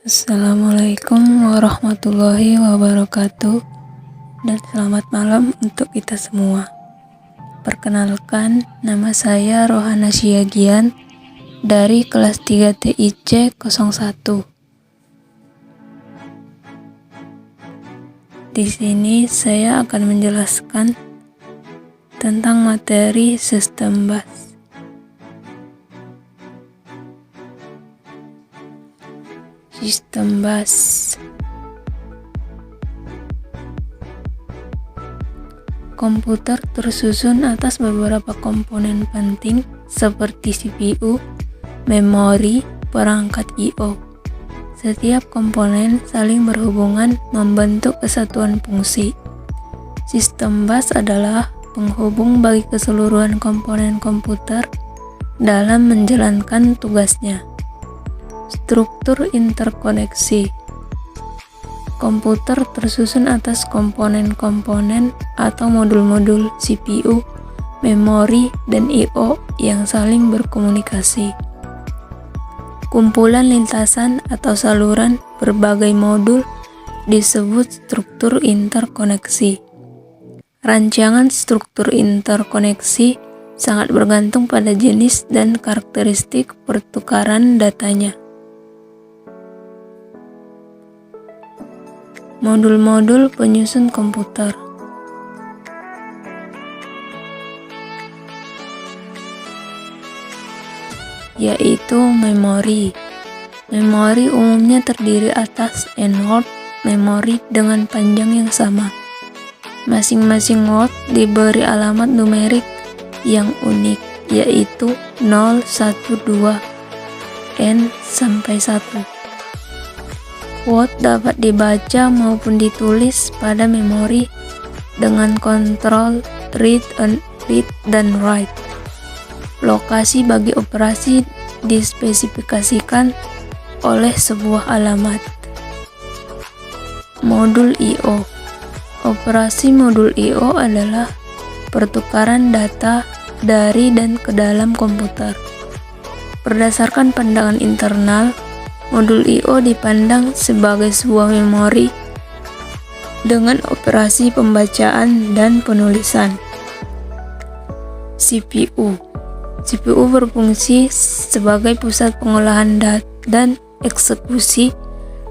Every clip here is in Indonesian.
Assalamualaikum warahmatullahi wabarakatuh, dan selamat malam untuk kita semua. Perkenalkan, nama saya Rohana Syagian dari kelas 3 TIC 01. Di sini saya akan menjelaskan tentang materi sistem bus. Sistem bus. Komputer tersusun atas beberapa komponen penting seperti CPU, memori, perangkat I/O. Setiap komponen saling berhubungan membentuk kesatuan fungsi. Sistem bus adalah penghubung bagi keseluruhan komponen komputer dalam menjalankan tugasnya. Struktur interkoneksi. Komputer tersusun atas komponen-komponen atau modul-modul CPU, memori, dan I/O yang saling berkomunikasi. Kumpulan lintasan atau saluran berbagai modul disebut struktur interkoneksi. Rancangan struktur interkoneksi sangat bergantung pada jenis dan karakteristik pertukaran datanya. Modul-modul penyusun komputer, yaitu memori. Memori umumnya terdiri atas N-word memori dengan panjang yang sama. Masing-masing word diberi alamat numerik yang unik, yaitu 0, 1, 2, N sampai 1. Word dapat dibaca maupun ditulis pada memori dengan kontrol read dan write. Lokasi bagi operasi dispesifikasikan oleh sebuah alamat. Modul I/O. Operasi modul I/O adalah pertukaran data dari dan ke dalam komputer. Berdasarkan pandangan internal, modul I/O dipandang sebagai sebuah memori dengan operasi pembacaan dan penulisan. CPU. CPU berfungsi sebagai pusat pengolahan dan eksekusi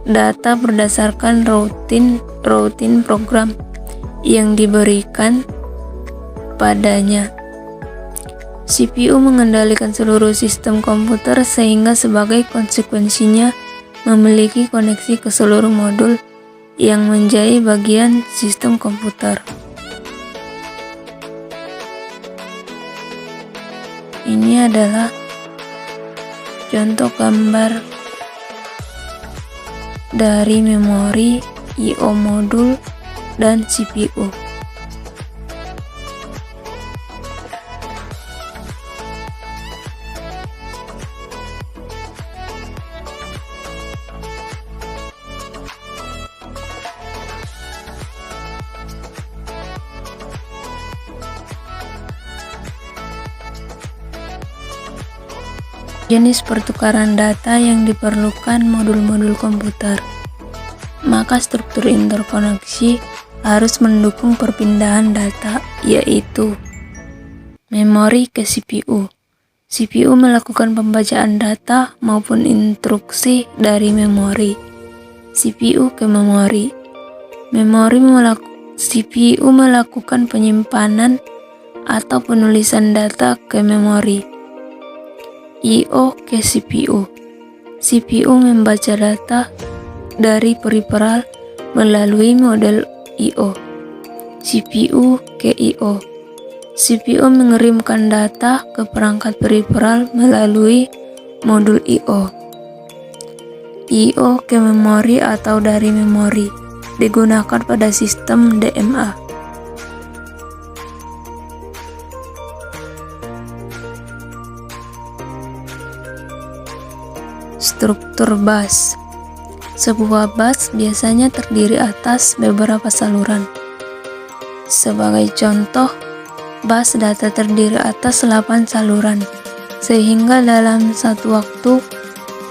data berdasarkan routing program yang diberikan padanya. CPU mengendalikan seluruh sistem komputer sehingga sebagai konsekuensinya memiliki koneksi ke seluruh modul yang menjadi bagian sistem komputer. Ini adalah contoh gambar dari memori, I/O modul, dan CPU. Jenis pertukaran data yang diperlukan modul-modul komputer. Maka struktur interkoneksi harus mendukung perpindahan data, yaitu memori ke CPU. CPU melakukan pembacaan data maupun instruksi dari memori. CPU ke memori. CPU melakukan penyimpanan atau penulisan data ke memori. I/O ke CPU. CPU membaca data dari peripheral melalui model I/O. CPU ke I/O. CPU mengirimkan data ke perangkat peripheral melalui modul I/O. I/O ke memori atau dari memori digunakan pada sistem DMA. Struktur bus. Sebuah bus biasanya terdiri atas beberapa saluran. Sebagai contoh, bus data terdiri atas 8 saluran, sehingga dalam satu waktu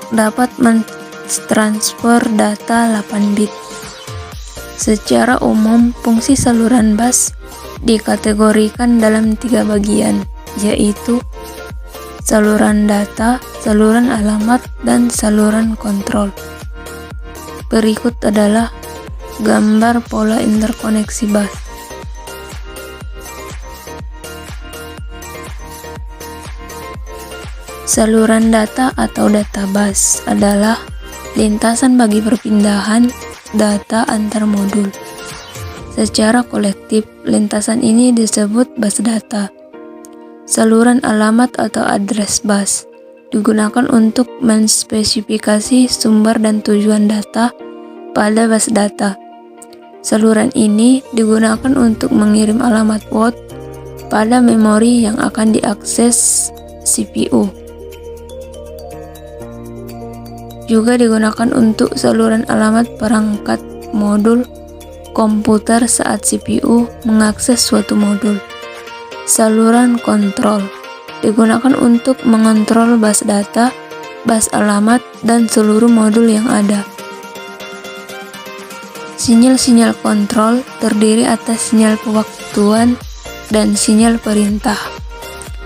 dapat transfer data 8 bit. Secara umum, fungsi saluran bus dikategorikan dalam 3 bagian, yaitu saluran data, saluran alamat, dan saluran kontrol. Berikut adalah gambar pola interkoneksi bus. Saluran data atau data bus adalah lintasan bagi perpindahan data antar modul. Secara kolektif, lintasan ini disebut bus data. Saluran alamat atau address bus digunakan untuk menspesifikasi sumber dan tujuan data pada bus data. Saluran ini digunakan untuk mengirim alamat port pada memori yang akan diakses CPU. Juga digunakan untuk saluran alamat perangkat modul komputer saat CPU mengakses suatu modul. Saluran kontrol digunakan untuk mengontrol bus data, bus alamat, dan seluruh modul yang ada. Sinyal-sinyal kontrol terdiri atas sinyal pewaktuan dan sinyal perintah.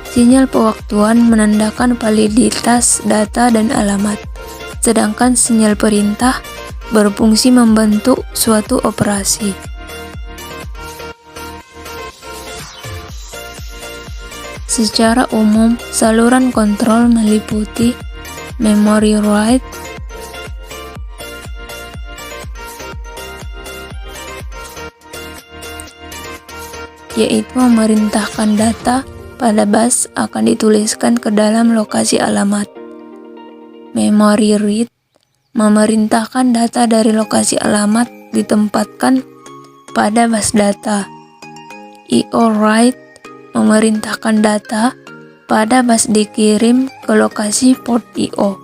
Sinyal pewaktuan menandakan validitas data dan alamat, sedangkan sinyal perintah berfungsi membentuk suatu operasi. Secara umum, saluran kontrol meliputi memory write, yaitu memerintahkan data pada bus akan dituliskan ke dalam lokasi alamat. Memory read memerintahkan data dari lokasi alamat ditempatkan pada bus data. IO write memerintahkan data pada bus dikirim ke lokasi port IO.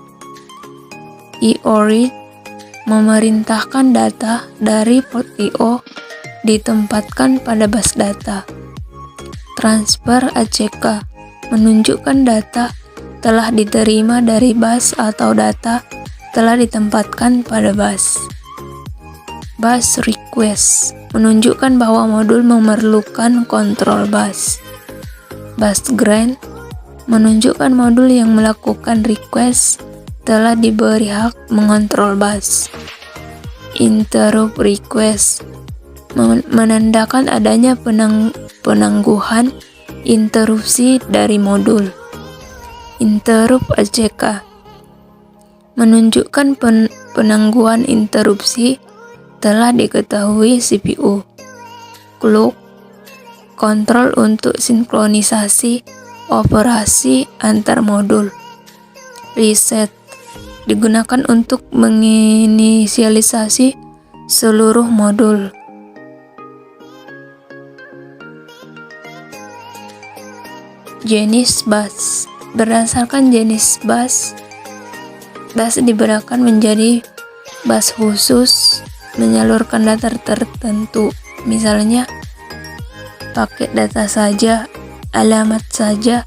IO read memerintahkan data dari port IO ditempatkan pada bus data. Transfer ACK menunjukkan data telah diterima dari bus atau data telah ditempatkan pada bus. Bus request menunjukkan bahwa modul memerlukan kontrol bus. Bus grant menunjukkan modul yang melakukan request telah diberi hak mengontrol bus. Interrupt request menandakan adanya penangguhan interupsi dari modul. Interrupt ACK menunjukkan penangguhan interupsi telah diketahui CPU. Clock kontrol untuk sinkronisasi operasi antar modul. Reset digunakan untuk menginisialisasi seluruh modul. Jenis bus. Berdasarkan jenis bus dibedakan menjadi bus khusus menyalurkan data tertentu, misalnya paket data saja, alamat saja.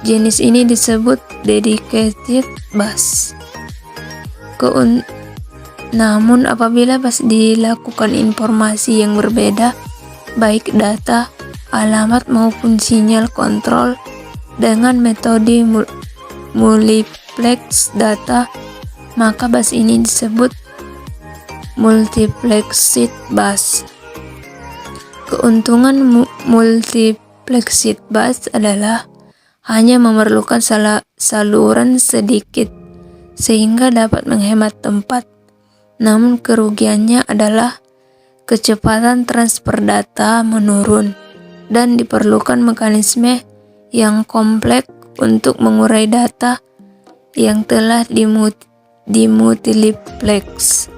Jenis ini disebut dedicated bus. Namun apabila bus dilakukan informasi yang berbeda, baik data, alamat maupun sinyal kontrol dengan metode multiplex data, maka bus ini disebut multiplexed bus. Keuntungan multiplexed bus adalah hanya memerlukan saluran sedikit sehingga dapat menghemat tempat. Namun kerugiannya adalah kecepatan transfer data menurun dan diperlukan mekanisme yang kompleks untuk mengurai data yang telah dimultiplex.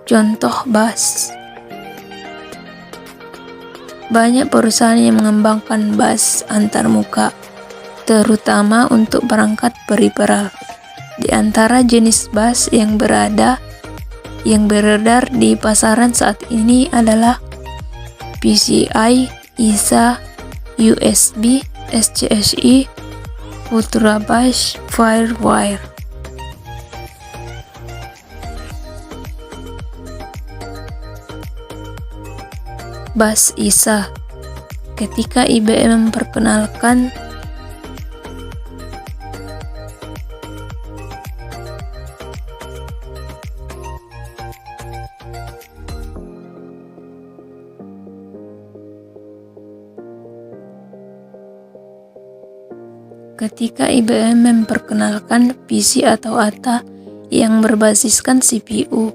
Contoh bus. Banyak perusahaan yang mengembangkan bus antarmuka, terutama untuk perangkat peripheral. Di antara jenis bus yang beredar di pasaran saat ini adalah PCI, ISA, USB, SCSI, Ultra Bass Firewire. Bus ISA. Ketika IBM memperkenalkan PC atau ATA yang berbasiskan CPU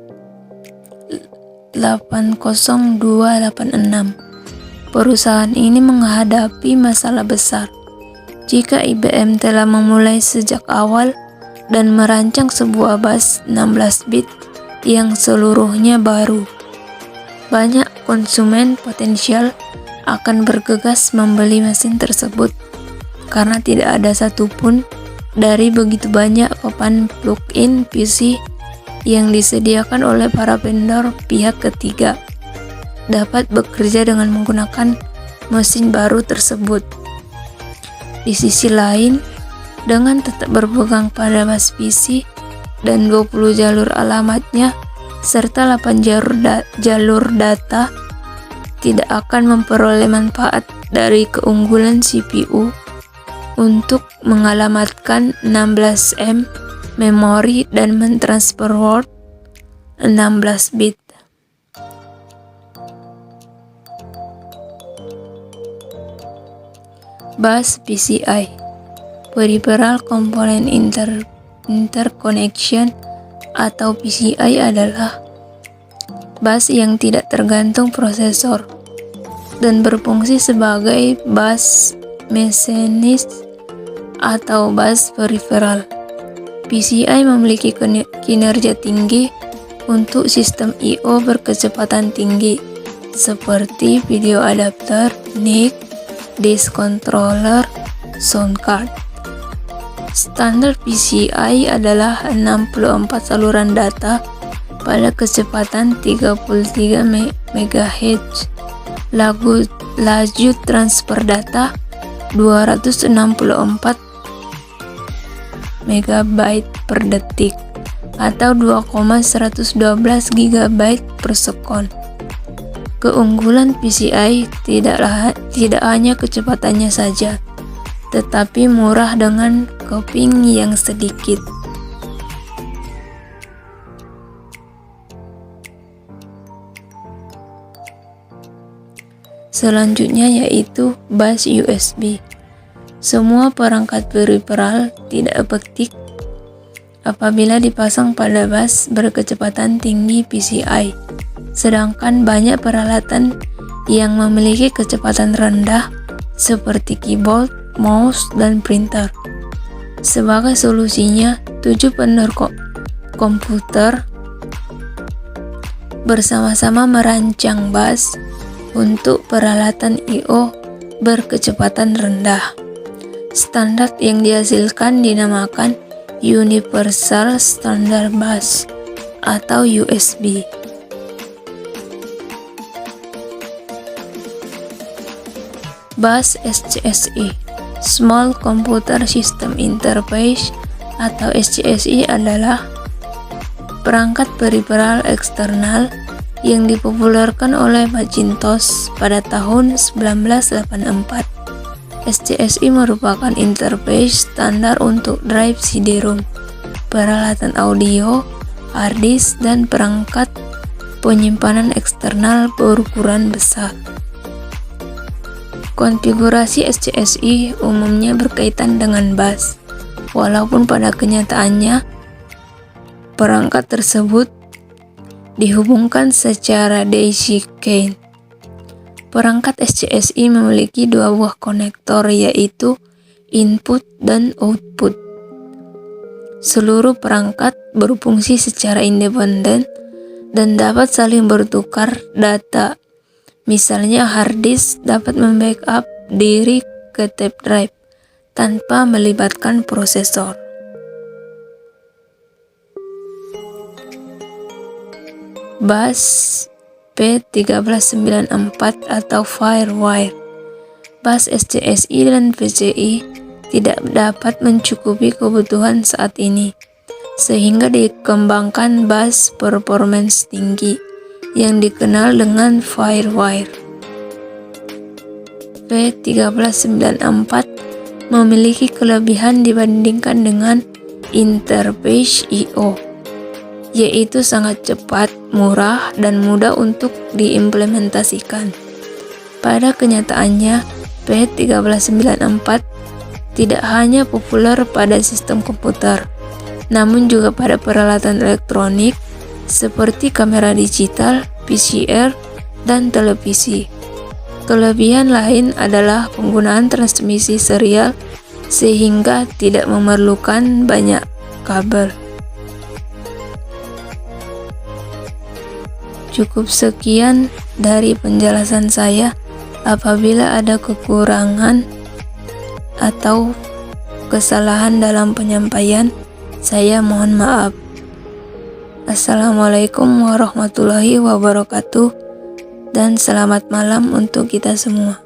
80286, perusahaan ini menghadapi masalah besar. Jika IBM telah memulai sejak awal dan merancang sebuah bus 16 bit yang seluruhnya baru, banyak konsumen potensial akan bergegas membeli mesin tersebut karena tidak ada satupun dari begitu banyak papan plug-in PC yang disediakan oleh para vendor pihak ketiga dapat bekerja dengan menggunakan mesin baru tersebut. Di sisi lain, dengan tetap berpegang pada bus PC dan 20 jalur alamatnya serta 8 jalur data, tidak akan memperoleh manfaat dari keunggulan CPU untuk mengalamatkan 16M memori dan mentransfer word 16 bit. Bus PCI, Peripheral Component Interconnection atau PCI adalah bus yang tidak tergantung prosesor dan berfungsi sebagai bus mesinis atau bus peripheral. PCI memiliki kinerja tinggi untuk sistem I/O berkecepatan tinggi seperti video adapter, NIC, disk controller, sound card. Standar PCI adalah 64 saluran data pada kecepatan 33 MHz. Laju transfer data 264 MB per detik atau 2,112 GB per sekon. Keunggulan PCI tidak hanya kecepatannya saja, tetapi murah dengan coping yang sedikit. Selanjutnya yaitu bus USB. Semua perangkat peripheral tidak efektif apabila dipasang pada bus berkecepatan tinggi PCI, sedangkan banyak peralatan yang memiliki kecepatan rendah seperti keyboard, mouse, dan printer. Sebagai solusinya, 7 vendor komputer bersama-sama merancang bus untuk peralatan I/O berkecepatan rendah. Standar yang dihasilkan dinamakan Universal Standard Bus atau USB. Bus SCSI, Small Computer System Interface atau SCSI adalah perangkat peripheral eksternal yang dipopulerkan oleh Macintosh pada tahun 1984. SCSI merupakan interface standar untuk drive CD-ROM, peralatan audio, hard disk, dan perangkat penyimpanan eksternal berukuran besar. Konfigurasi SCSI umumnya berkaitan dengan bus, walaupun pada kenyataannya perangkat tersebut dihubungkan secara daisy chain. Perangkat SCSI memiliki 2 buah konektor, yaitu input dan output. Seluruh perangkat berfungsi secara independen dan dapat saling bertukar data. Misalnya hard disk dapat membackup diri ke tape drive tanpa melibatkan prosesor. Bus P1394 atau Firewire. Bus SCSI dan PCI tidak dapat mencukupi kebutuhan saat ini, sehingga dikembangkan bus performance tinggi yang dikenal dengan FireWire. V1394 memiliki kelebihan dibandingkan dengan interface I/O, yaitu sangat cepat, murah, dan mudah untuk diimplementasikan. Pada kenyataannya, V1394 tidak hanya populer pada sistem komputer, namun juga pada peralatan elektronik seperti kamera digital, VCR, dan televisi. Kelebihan lain adalah penggunaan transmisi serial sehingga tidak memerlukan banyak kabel. Cukup sekian dari penjelasan saya. Apabila ada kekurangan atau kesalahan dalam penyampaian, saya mohon maaf. Assalamualaikum warahmatullahi wabarakatuh, dan selamat malam untuk kita semua.